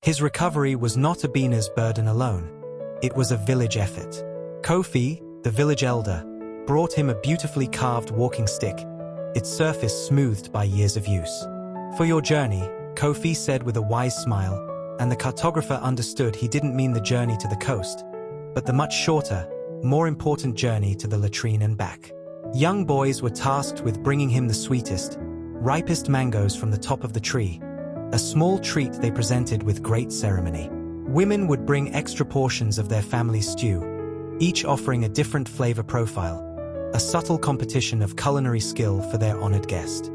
His recovery was not Abina's burden alone. It was a village effort. Kofi, the village elder, brought him a beautifully carved walking stick, its surface smoothed by years of use. "For your journey," Kofi said with a wise smile, and the cartographer understood he didn't mean the journey to the coast, but the much shorter, more important journey to the latrine and back. Young boys were tasked with bringing him the sweetest, ripest mangoes from the top of the tree, a small treat they presented with great ceremony. Women would bring extra portions of their family's stew, each offering a different flavor profile, a subtle competition of culinary skill for their honored guest.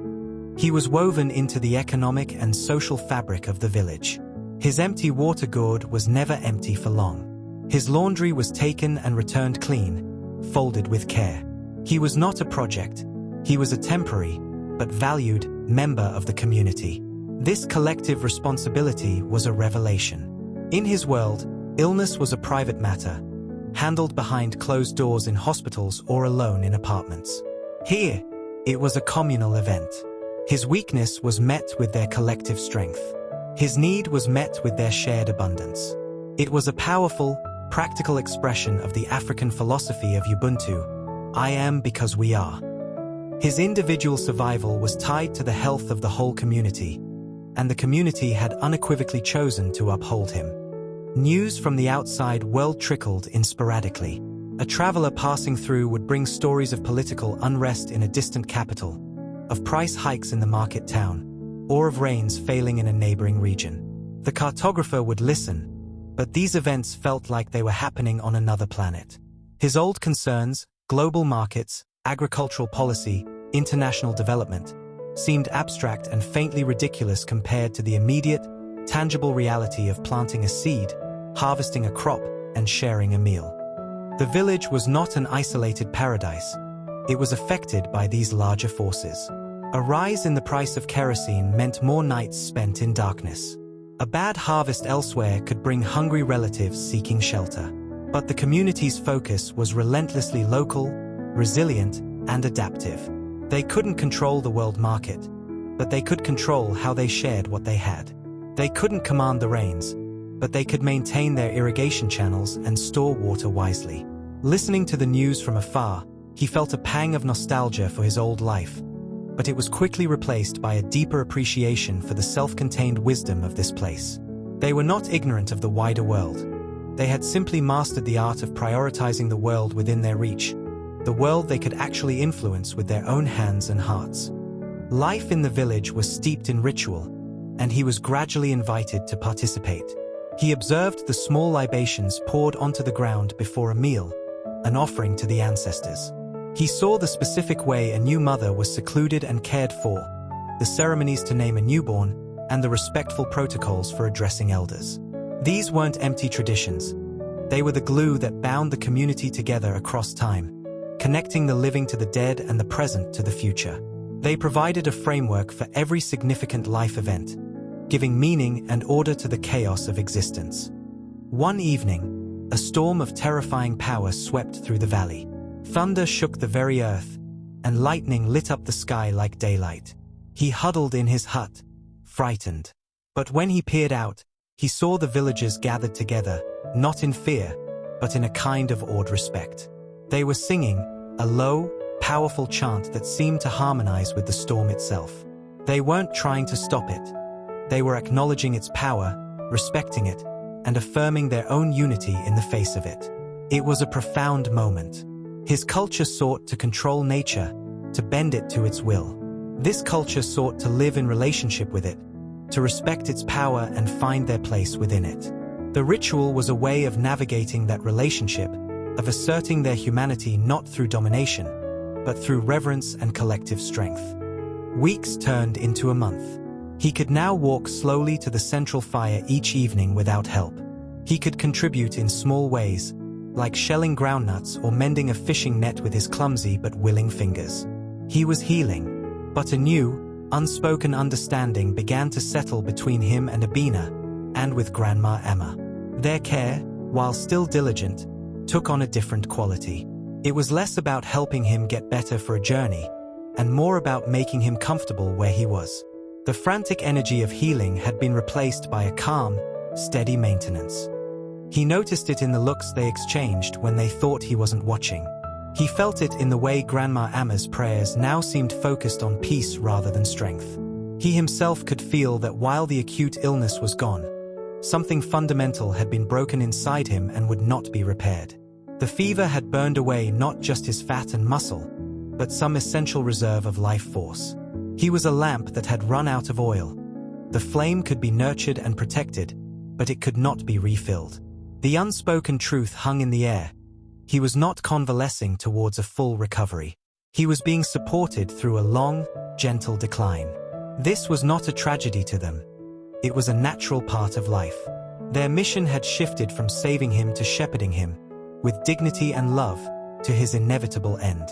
He was woven into the economic and social fabric of the village. His empty water gourd was never empty for long. His laundry was taken and returned clean, folded with care. He was not a project. He was a temporary, but valued, member of the community. This collective responsibility was a revelation. In his world, illness was a private matter, handled behind closed doors in hospitals or alone in apartments. Here, it was a communal event. His weakness was met with their collective strength. His need was met with their shared abundance. It was a powerful, practical expression of the African philosophy of Ubuntu, I am because we are. His individual survival was tied to the health of the whole community, and the community had unequivocally chosen to uphold him. News from the outside world trickled in sporadically. A traveler passing through would bring stories of political unrest in a distant capital, of price hikes in the market town, or of rains failing in a neighboring region. The cartographer would listen, but these events felt like they were happening on another planet. His old concerns, global markets, agricultural policy, international development, seemed abstract and faintly ridiculous compared to the immediate, tangible reality of planting a seed, harvesting a crop, and sharing a meal. The village was not an isolated paradise. It was affected by these larger forces. A rise in the price of kerosene meant more nights spent in darkness. A bad harvest elsewhere could bring hungry relatives seeking shelter. But the community's focus was relentlessly local, resilient, and adaptive. They couldn't control the world market, but they could control how they shared what they had. They couldn't command the rains, but they could maintain their irrigation channels and store water wisely. Listening to the news from afar, he felt a pang of nostalgia for his old life, but it was quickly replaced by a deeper appreciation for the self-contained wisdom of this place. They were not ignorant of the wider world. They had simply mastered the art of prioritizing the world within their reach, the world they could actually influence with their own hands and hearts. Life in the village was steeped in ritual, and he was gradually invited to participate. He observed the small libations poured onto the ground before a meal, an offering to the ancestors. He saw the specific way a new mother was secluded and cared for, the ceremonies to name a newborn, and the respectful protocols for addressing elders. These weren't empty traditions. They were the glue that bound the community together across time, connecting the living to the dead and the present to the future. They provided a framework for every significant life event, giving meaning and order to the chaos of existence. One evening, a storm of terrifying power swept through the valley. Thunder shook the very earth, and lightning lit up the sky like daylight. He huddled in his hut, frightened. But when he peered out, he saw the villagers gathered together, not in fear, but in a kind of awed respect. They were singing, a low, powerful chant that seemed to harmonize with the storm itself. They weren't trying to stop it. They were acknowledging its power, respecting it, and affirming their own unity in the face of it. It was a profound moment. His culture sought to control nature, to bend it to its will. This culture sought to live in relationship with it, to respect its power and find their place within it. The ritual was a way of navigating that relationship, of asserting their humanity not through domination, but through reverence and collective strength. Weeks turned into a month. He could now walk slowly to the central fire each evening without help. He could contribute in small ways, like shelling groundnuts or mending a fishing net with his clumsy but willing fingers. He was healing, but a new, unspoken understanding began to settle between him and Abina, and with Grandma Emma. Their care, while still diligent, took on a different quality. It was less about helping him get better for a journey, and more about making him comfortable where he was. The frantic energy of healing had been replaced by a calm, steady maintenance. He noticed it in the looks they exchanged when they thought he wasn't watching. He felt it in the way Grandma Amma's prayers now seemed focused on peace rather than strength. He himself could feel that while the acute illness was gone, something fundamental had been broken inside him and would not be repaired. The fever had burned away not just his fat and muscle, but some essential reserve of life force. He was a lamp that had run out of oil. The flame could be nurtured and protected, but it could not be refilled. The unspoken truth hung in the air. He was not convalescing towards a full recovery. He was being supported through a long, gentle decline. This was not a tragedy to them. It was a natural part of life. Their mission had shifted from saving him to shepherding him, with dignity and love, to his inevitable end.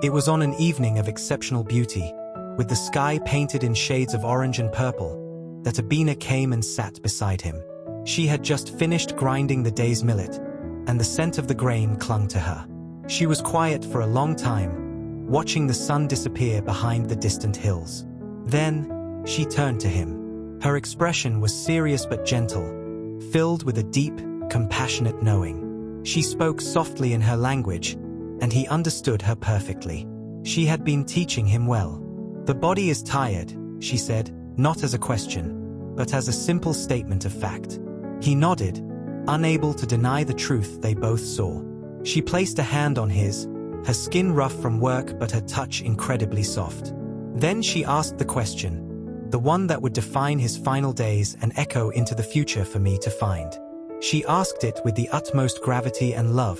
It was on an evening of exceptional beauty, with the sky painted in shades of orange and purple, that Abina came and sat beside him. She had just finished grinding the day's millet, and the scent of the grain clung to her. She was quiet for a long time, watching the sun disappear behind the distant hills. Then, she turned to him. Her expression was serious but gentle, filled with a deep, compassionate knowing. She spoke softly in her language, and he understood her perfectly. She had been teaching him well. "The body is tired," she said, not as a question, but as a simple statement of fact. He nodded, unable to deny the truth they both saw. She placed a hand on his, her skin rough from work but her touch incredibly soft. Then she asked the question, the one that would define his final days and echo into the future for me to find. She asked it with the utmost gravity and love,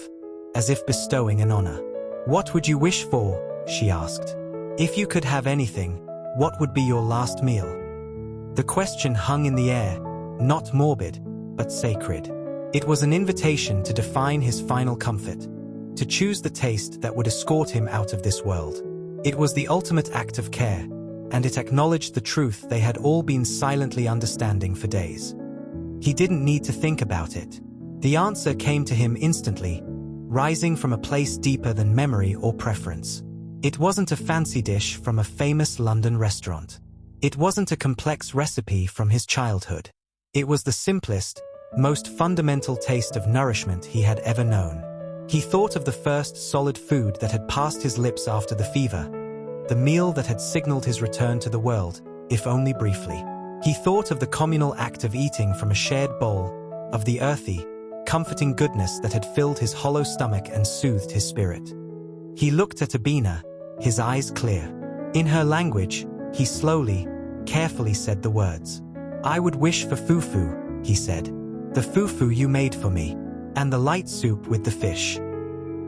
as if bestowing an honor. "What would you wish for?" she asked. "If you could have anything, what would be your last meal?" The question hung in the air, not morbid, but sacred. It was an invitation to define his final comfort, to choose the taste that would escort him out of this world. It was the ultimate act of care, and it acknowledged the truth they had all been silently understanding for days. He didn't need to think about it. The answer came to him instantly, rising from a place deeper than memory or preference. It wasn't a fancy dish from a famous London restaurant. It wasn't a complex recipe from his childhood. It was the simplest, most fundamental taste of nourishment he had ever known. He thought of the first solid food that had passed his lips after the fever, the meal that had signaled his return to the world, if only briefly. He thought of the communal act of eating from a shared bowl, of the earthy, comforting goodness that had filled his hollow stomach and soothed his spirit. He looked at Abina, his eyes clear. In her language, he slowly, carefully said the words. "I would wish for fufu," he said. "The fufu you made for me, and the light soup with the fish."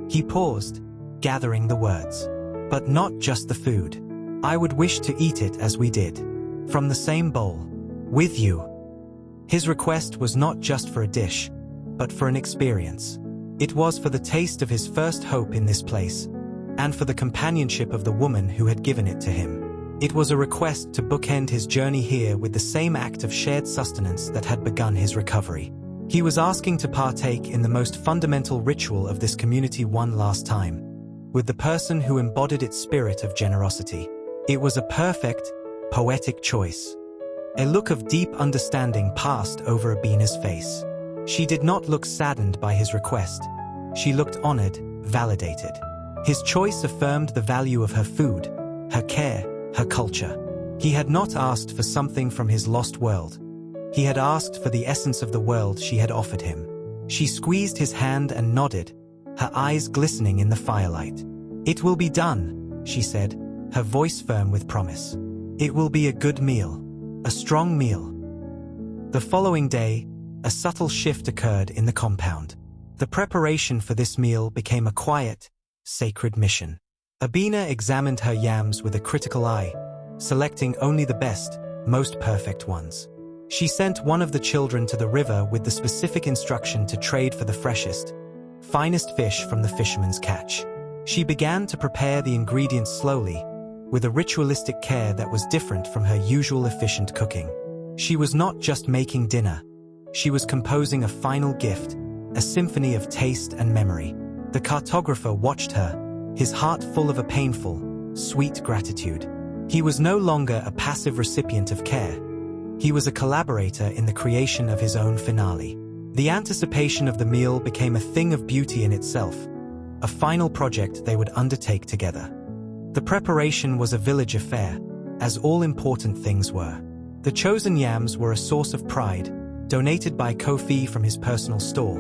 He paused, gathering the words. "But not just the food. I would wish to eat it as we did, from the same bowl, with you." His request was not just for a dish, but for an experience. It was for the taste of his first hope in this place, and for the companionship of the woman who had given it to him. It was a request to bookend his journey here with the same act of shared sustenance that had begun his recovery. He was asking to partake in the most fundamental ritual of this community one last time, with the person who embodied its spirit of generosity. It was a perfect, poetic choice. A look of deep understanding passed over Abina's face. She did not look saddened by his request. She looked honored, validated. His choice affirmed the value of her food, her care, her culture. He had not asked for something from his lost world. He had asked for the essence of the world she had offered him. She squeezed his hand and nodded, her eyes glistening in the firelight. "It will be done," she said, her voice firm with promise. "It will be a good meal, a strong meal." The following day, a subtle shift occurred in the compound. The preparation for this meal became a quiet, sacred mission. Abina examined her yams with a critical eye, selecting only the best, most perfect ones. She sent one of the children to the river with the specific instruction to trade for the freshest, finest fish from the fisherman's catch. She began to prepare the ingredients slowly, with a ritualistic care that was different from her usual efficient cooking. She was not just making dinner. She was composing a final gift, a symphony of taste and memory. The cartographer watched her, his heart full of a painful, sweet gratitude. He was no longer a passive recipient of care. He was a collaborator in the creation of his own finale. The anticipation of the meal became a thing of beauty in itself, a final project they would undertake together. The preparation was a village affair, as all important things were. The chosen yams were a source of pride, donated by Kofi from his personal store,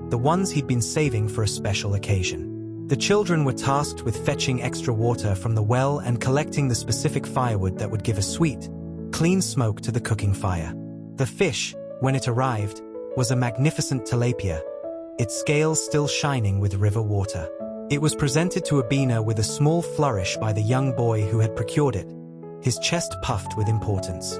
the ones he'd been saving for a special occasion. The children were tasked with fetching extra water from the well and collecting the specific firewood that would give a sweet, clean smoke to the cooking fire. The fish, when it arrived, was a magnificent tilapia, its scales still shining with river water. It was presented to Abina with a small flourish by the young boy who had procured it, his chest puffed with importance.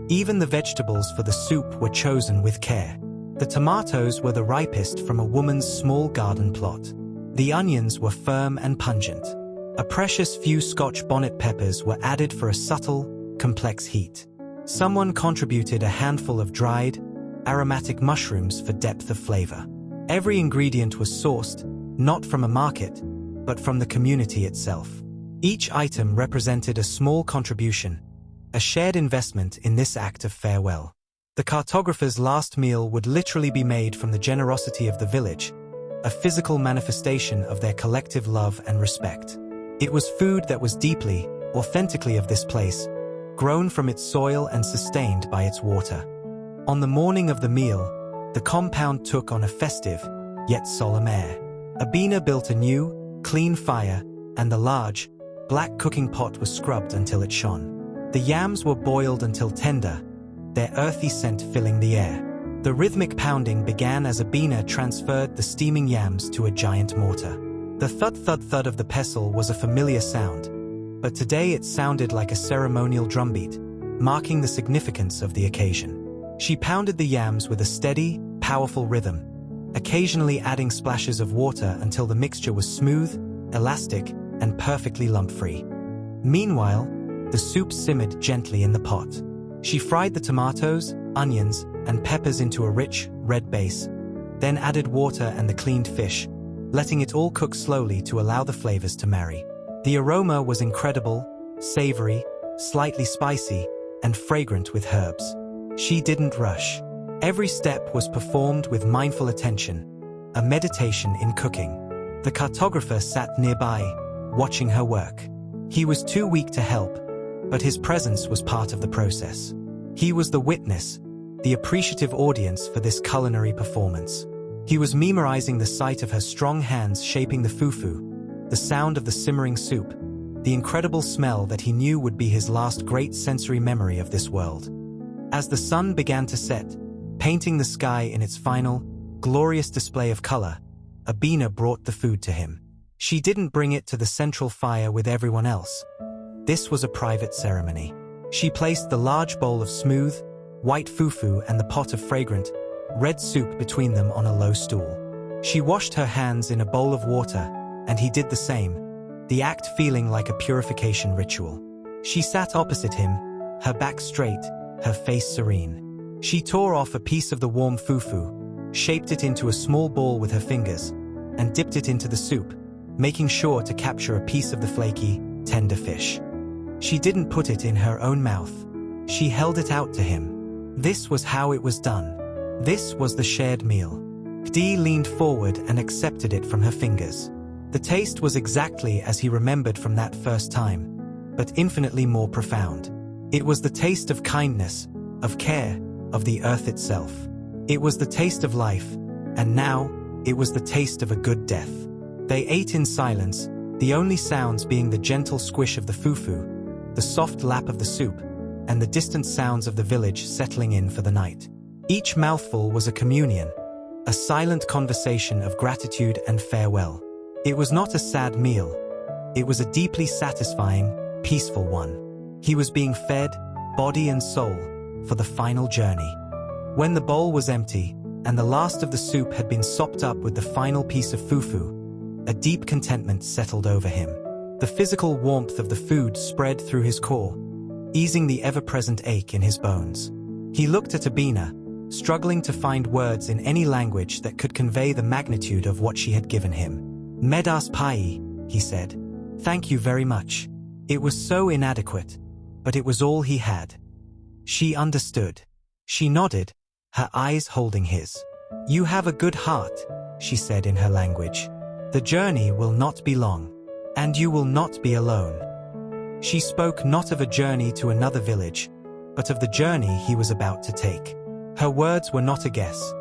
Even the vegetables for the soup were chosen with care. The tomatoes were the ripest from a woman's small garden plot. The onions were firm and pungent. A precious few Scotch bonnet peppers were added for a subtle, complex heat. Someone contributed a handful of dried, aromatic mushrooms for depth of flavor. Every ingredient was sourced, not from a market, but from the community itself. Each item represented a small contribution, a shared investment in this act of farewell. The cartographer's last meal would literally be made from the generosity of the village, a physical manifestation of their collective love and respect. It was food that was deeply, authentically of this place, grown from its soil and sustained by its water. On the morning of the meal, the compound took on a festive, yet solemn air. Abina built a new, clean fire, and the large, black cooking pot was scrubbed until it shone. The yams were boiled until tender, their earthy scent filling the air. The rhythmic pounding began as Abina transferred the steaming yams to a giant mortar. The thud-thud-thud of the pestle was a familiar sound, but today it sounded like a ceremonial drumbeat, marking the significance of the occasion. She pounded the yams with a steady, powerful rhythm, occasionally adding splashes of water until the mixture was smooth, elastic, and perfectly lump-free. Meanwhile, the soup simmered gently in the pot. She fried the tomatoes, onions, and peppers into a rich, red base, then added water and the cleaned fish, letting it all cook slowly to allow the flavors to marry. The aroma was incredible, savory, slightly spicy, and fragrant with herbs. She didn't rush. Every step was performed with mindful attention, a meditation in cooking. The cartographer sat nearby, watching her work. He was too weak to help, but his presence was part of the process. He was the witness, the appreciative audience for this culinary performance. He was memorizing the sight of her strong hands shaping the fufu, the sound of the simmering soup, the incredible smell that he knew would be his last great sensory memory of this world. As the sun began to set, painting the sky in its final, glorious display of color, Abina brought the food to him. She didn't bring it to the central fire with everyone else. This was a private ceremony. She placed the large bowl of smooth, white fufu and the pot of fragrant, red soup between them on a low stool. She washed her hands in a bowl of water, and he did the same, the act feeling like a purification ritual. She sat opposite him, her back straight, her face serene. She tore off a piece of the warm fufu, shaped it into a small ball with her fingers, and dipped it into the soup, making sure to capture a piece of the flaky, tender fish. She didn't put it in her own mouth. She held it out to him. This was how it was done. This was the shared meal. Hdi leaned forward and accepted it from her fingers. The taste was exactly as he remembered from that first time, but infinitely more profound. It was the taste of kindness, of care, of the earth itself. It was the taste of life, and now, it was the taste of a good death. They ate in silence, the only sounds being the gentle squish of the fufu, the soft lap of the soup, and the distant sounds of the village settling in for the night. Each mouthful was a communion, a silent conversation of gratitude and farewell. It was not a sad meal. It was a deeply satisfying, peaceful one. He was being fed, body and soul, for the final journey. When the bowl was empty, and the last of the soup had been sopped up with the final piece of fufu, a deep contentment settled over him. The physical warmth of the food spread through his core, easing the ever-present ache in his bones. He looked at Abina, struggling to find words in any language that could convey the magnitude of what she had given him. "Medas pai," he said. "Thank you very much." It was so inadequate, but it was all he had. She understood. She nodded, her eyes holding his. "You have a good heart," she said in her language. "The journey will not be long, and you will not be alone." She spoke not of a journey to another village, but of the journey he was about to take. Her words were not a guess.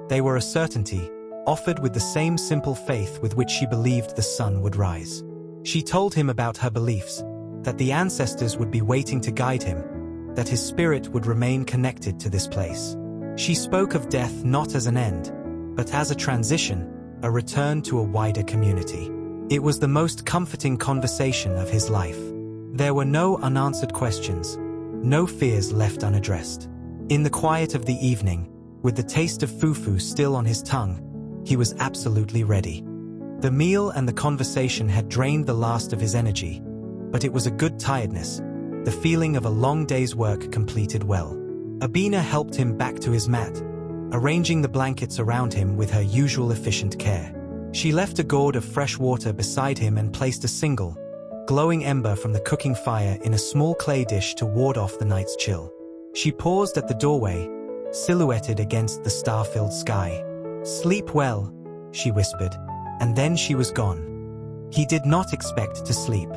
They were a certainty, offered with the same simple faith with which she believed the sun would rise. She told him about her beliefs, that the ancestors would be waiting to guide him, that his spirit would remain connected to this place. She spoke of death not as an end, but as a transition, a return to a wider community. It was the most comforting conversation of his life. There were no unanswered questions, no fears left unaddressed. In the quiet of the evening, with the taste of fufu still on his tongue, he was absolutely ready. The meal and the conversation had drained the last of his energy, but it was a good tiredness, the feeling of a long day's work completed well. Abina helped him back to his mat, arranging the blankets around him with her usual efficient care. She left a gourd of fresh water beside him and placed a single, glowing ember from the cooking fire in a small clay dish to ward off the night's chill. She paused at the doorway, silhouetted against the star-filled sky. "Sleep well," she whispered, and then she was gone. He did not expect to sleep.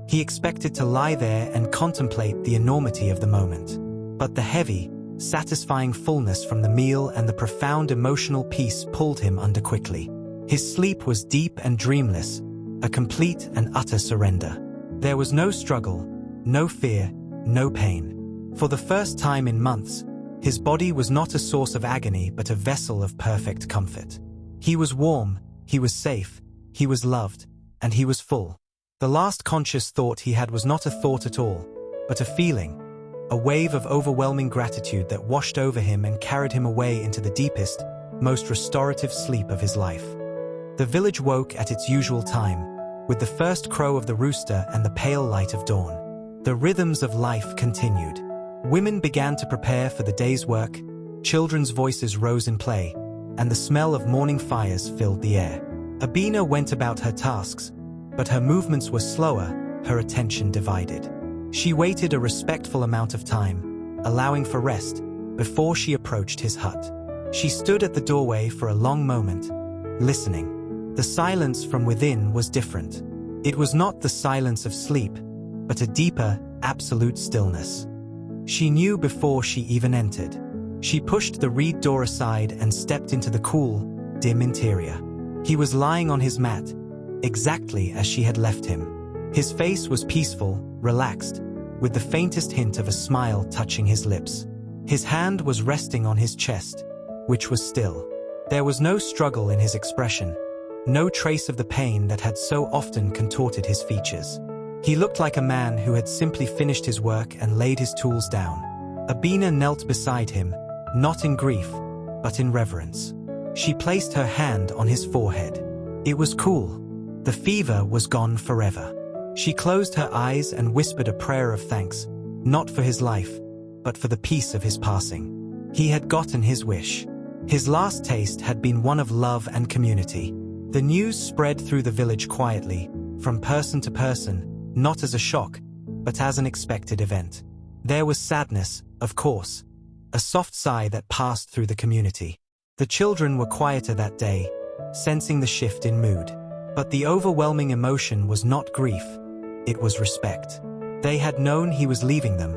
He expected to lie there and contemplate the enormity of the moment. But the heavy, satisfying fullness from the meal and the profound emotional peace pulled him under quickly. His sleep was deep and dreamless, a complete and utter surrender. There was no struggle, no fear, no pain. For the first time in months, his body was not a source of agony but a vessel of perfect comfort. He was warm, he was safe, he was loved, and he was full. The last conscious thought he had was not a thought at all, but a feeling, a wave of overwhelming gratitude that washed over him and carried him away into the deepest, most restorative sleep of his life. The village woke at its usual time, with the first crow of the rooster and the pale light of dawn. The rhythms of life continued. Women began to prepare for the day's work, children's voices rose in play, and the smell of morning fires filled the air. Abina went about her tasks, but her movements were slower, her attention divided. She waited a respectful amount of time, allowing for rest, before she approached his hut. She stood at the doorway for a long moment, listening. The silence from within was different. It was not the silence of sleep, but a deeper, absolute stillness. She knew before she even entered. She pushed the reed door aside and stepped into the cool, dim interior. He was lying on his mat, exactly as she had left him. His face was peaceful, relaxed, with the faintest hint of a smile touching his lips. His hand was resting on his chest, which was still. There was no struggle in his expression, no trace of the pain that had so often contorted his features. He looked like a man who had simply finished his work and laid his tools down. Abina knelt beside him, not in grief, but in reverence. She placed her hand on his forehead. It was cool. The fever was gone forever. She closed her eyes and whispered a prayer of thanks, not for his life, but for the peace of his passing. He had gotten his wish. His last taste had been one of love and community. The news spread through the village quietly, from person to person, not as a shock, but as an expected event. There was sadness, of course, a soft sigh that passed through the community. The children were quieter that day, sensing the shift in mood. But the overwhelming emotion was not grief, it was respect. They had known he was leaving them,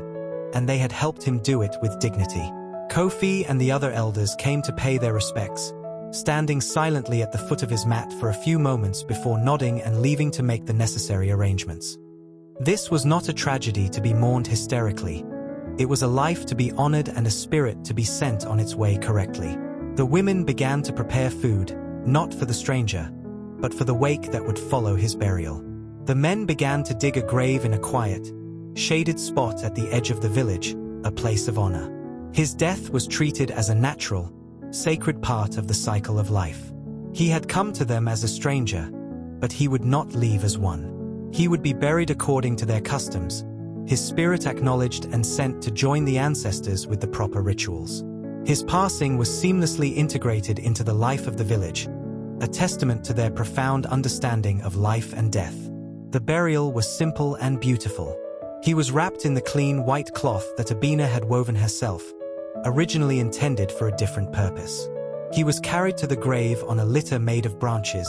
and they had helped him do it with dignity. Kofi and the other elders came to pay their respects, standing silently at the foot of his mat for a few moments before nodding and leaving to make the necessary arrangements. This was not a tragedy to be mourned hysterically. It was a life to be honored and a spirit to be sent on its way correctly. The women began to prepare food, not for the stranger, but for the wake that would follow his burial. The men began to dig a grave in a quiet, shaded spot at the edge of the village, a place of honor. His death was treated as a natural, sacred part of the cycle of life. He had come to them as a stranger, but he would not leave as one. He would be buried according to their customs, his spirit acknowledged and sent to join the ancestors with the proper rituals. His passing was seamlessly integrated into the life of the village, a testament to their profound understanding of life and death. The burial was simple and beautiful. He was wrapped in the clean white cloth that Abina had woven herself, originally intended for a different purpose. He was carried to the grave on a litter made of branches,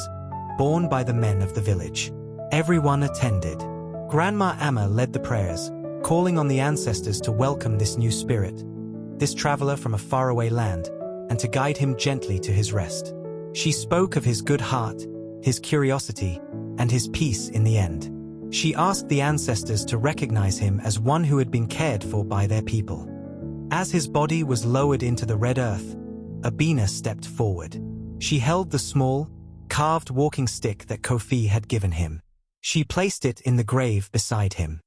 borne by the men of the village. Everyone attended. Grandma Amma led the prayers, calling on the ancestors to welcome this new spirit, this traveler from a faraway land, and to guide him gently to his rest. She spoke of his good heart, his curiosity, and his peace in the end. She asked the ancestors to recognize him as one who had been cared for by their people. As his body was lowered into the red earth, Abina stepped forward. She held the small, carved walking stick that Kofi had given him. She placed it in the grave beside him.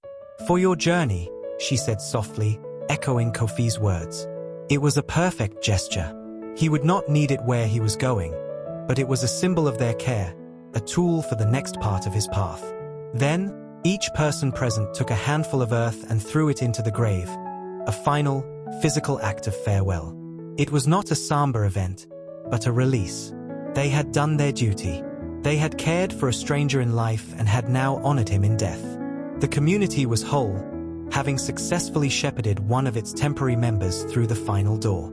"For your journey," she said softly, echoing Kofi's words. It was a perfect gesture. He would not need it where he was going, but it was a symbol of their care, a tool for the next part of his path. Then, each person present took a handful of earth and threw it into the grave, a final, physical act of farewell. It was not a somber event, but a release. They had done their duty. They had cared for a stranger in life and had now honored him in death. The community was whole, having successfully shepherded one of its temporary members through the final door.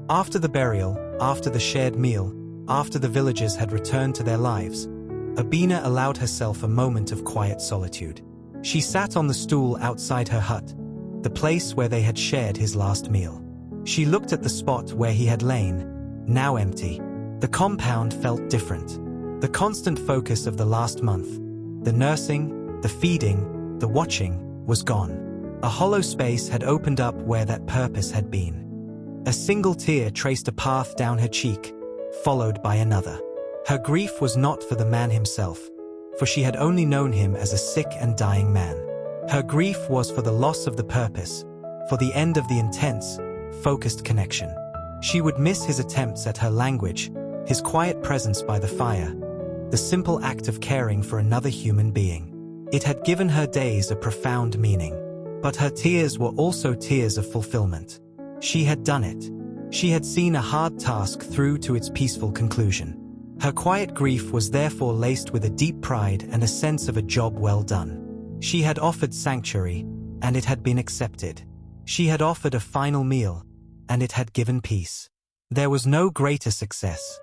After the burial, after the shared meal, after the villagers had returned to their lives, Abina allowed herself a moment of quiet solitude. She sat on the stool outside her hut, the place where they had shared his last meal. She looked at the spot where he had lain, now empty. The compound felt different. The constant focus of the last month, the nursing, the feeding, the watching, was gone. A hollow space had opened up where that purpose had been. A single tear traced a path down her cheek, followed by another. Her grief was not for the man himself, for she had only known him as a sick and dying man. Her grief was for the loss of the purpose, for the end of the intense, focused connection. She would miss his attempts at her language, his quiet presence by the fire, the simple act of caring for another human being. It had given her days a profound meaning. But her tears were also tears of fulfillment. She had done it. She had seen a hard task through to its peaceful conclusion. Her quiet grief was therefore laced with a deep pride and a sense of a job well done. She had offered sanctuary, and it had been accepted. She had offered a final meal, and it had given peace. There was no greater success.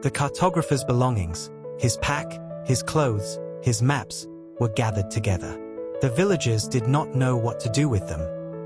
The cartographer's belongings, his pack, his clothes, his maps, were gathered together. The villagers did not know what to do with them.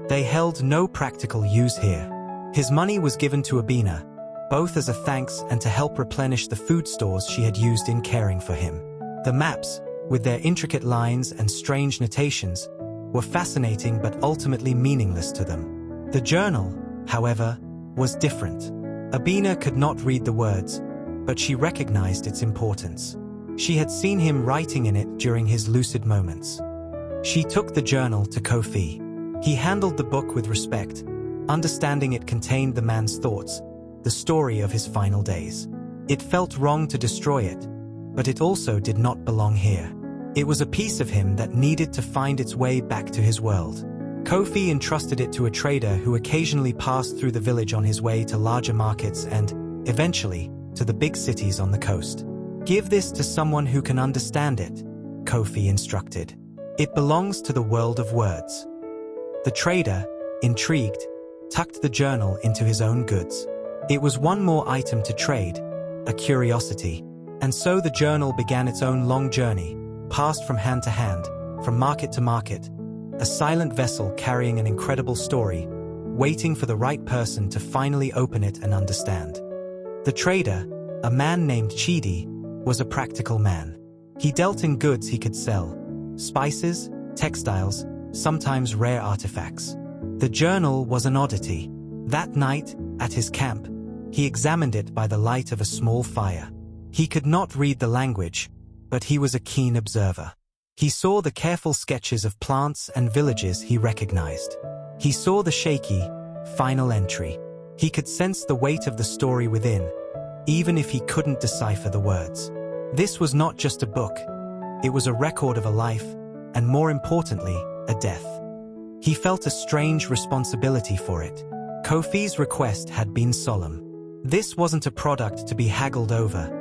They held no practical use here. His money was given to Abina, both as a thanks and to help replenish the food stores she had used in caring for him. The maps, with their intricate lines and strange notations, were fascinating but ultimately meaningless to them. The journal, however, was different. Abina could not read the words, but she recognized its importance. She had seen him writing in it during his lucid moments. She took the journal to Kofi. He handled the book with respect, understanding it contained the man's thoughts, the story of his final days. It felt wrong to destroy it, but it also did not belong here. It was a piece of him that needed to find its way back to his world. Kofi entrusted it to a trader who occasionally passed through the village on his way to larger markets and, eventually, to the big cities on the coast. "Give this to someone who can understand it," Kofi instructed. "It belongs to the world of words." The trader, intrigued, tucked the journal into his own goods. It was one more item to trade, a curiosity. And so the journal began its own long journey, passed from hand to hand, from market to market, a silent vessel carrying an incredible story, waiting for the right person to finally open it and understand. The trader, a man named Chidi, was a practical man. He dealt in goods he could sell, spices, textiles, sometimes rare artifacts. The journal was an oddity. That night, at his camp, he examined it by the light of a small fire. He could not read the language, but he was a keen observer. He saw the careful sketches of plants and villages he recognized. He saw the shaky, final entry. He could sense the weight of the story within, even if he couldn't decipher the words. This was not just a book. It was a record of a life, and more importantly, a death. He felt a strange responsibility for it. Kofi's request had been solemn. This wasn't a product to be haggled over.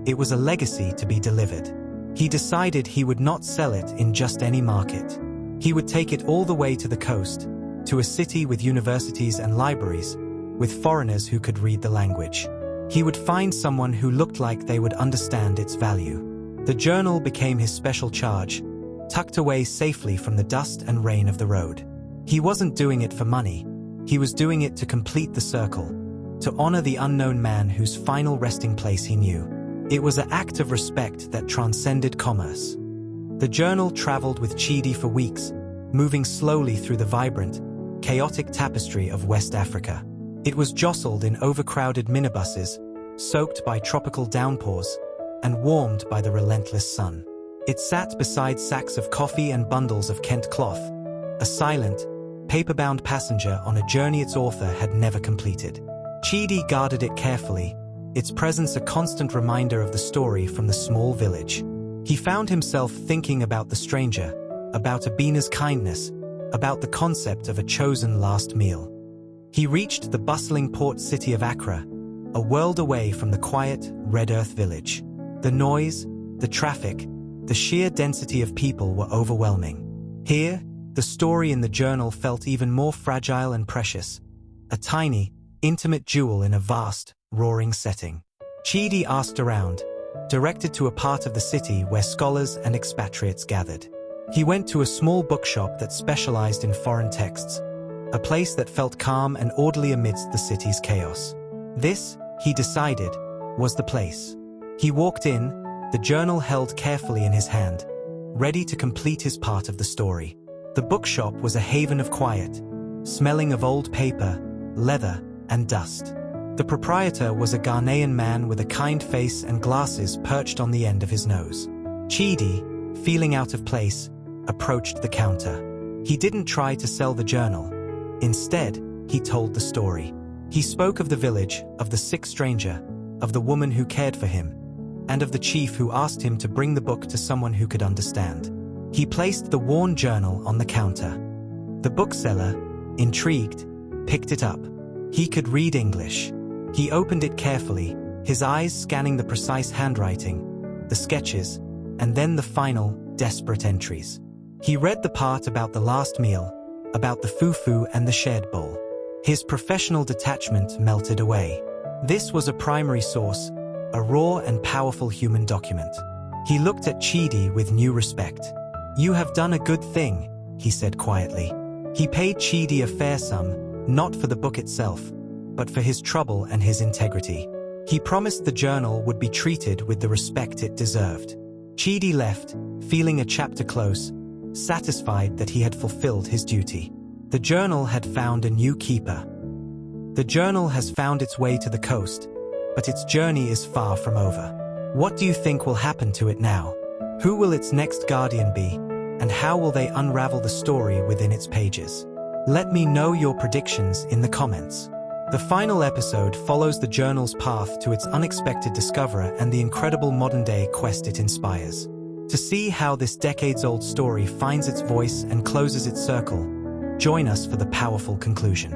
It was a legacy to be delivered. He decided he would not sell it in just any market. He would take it all the way to the coast, to a city with universities and libraries, with foreigners who could read the language. He would find someone who looked like they would understand its value. The journal became his special charge, tucked away safely from the dust and rain of the road. He wasn't doing it for money. He was doing it to complete the circle, to honor the unknown man whose final resting place he knew. It was an act of respect that transcended commerce. The journal traveled with Chidi for weeks, moving slowly through the vibrant, chaotic tapestry of West Africa. It was jostled in overcrowded minibuses, soaked by tropical downpours, and warmed by the relentless sun. It sat beside sacks of coffee and bundles of Kent cloth, a silent, paper-bound passenger on a journey its author had never completed. Chidi guarded it carefully, its presence a constant reminder of the story from the small village. He found himself thinking about the stranger, about Abina's kindness, about the concept of a chosen last meal. He reached the bustling port city of Accra, a world away from the quiet, red earth village. The noise, the traffic, the sheer density of people were overwhelming. Here, the story in the journal felt even more fragile and precious, a tiny, intimate jewel in a vast, roaring setting. Chidi asked around, directed to a part of the city where scholars and expatriates gathered. He went to a small bookshop that specialized in foreign texts, a place that felt calm and orderly amidst the city's chaos. This, he decided, was the place. He walked in, the journal held carefully in his hand, ready to complete his part of the story. The bookshop was a haven of quiet, smelling of old paper, leather, and dust. The proprietor was a Ghanaian man with a kind face and glasses perched on the end of his nose. Chidi, feeling out of place, approached the counter. He didn't try to sell the journal. Instead, he told the story. He spoke of the village, of the sick stranger, of the woman who cared for him, and of the chief who asked him to bring the book to someone who could understand. He placed the worn journal on the counter. The bookseller, intrigued, picked it up. He could read English. He opened it carefully, his eyes scanning the precise handwriting, the sketches, and then the final, desperate entries. He read the part about the last meal, about the fufu and the shared bowl. His professional detachment melted away. This was a primary source, a raw and powerful human document. He looked at Chidi with new respect. "You have done a good thing," he said quietly. He paid Chidi a fair sum, not for the book itself, but for his trouble and his integrity. He promised the journal would be treated with the respect it deserved. Chidi left, feeling a chapter close, satisfied that he had fulfilled his duty. The journal had found a new keeper. The journal has found its way to the coast, but its journey is far from over. What do you think will happen to it now? Who will its next guardian be, and how will they unravel the story within its pages? Let me know your predictions in the comments. The final episode follows the journal's path to its unexpected discoverer and the incredible modern-day quest it inspires. To see how this decades-old story finds its voice and closes its circle, join us for the powerful conclusion.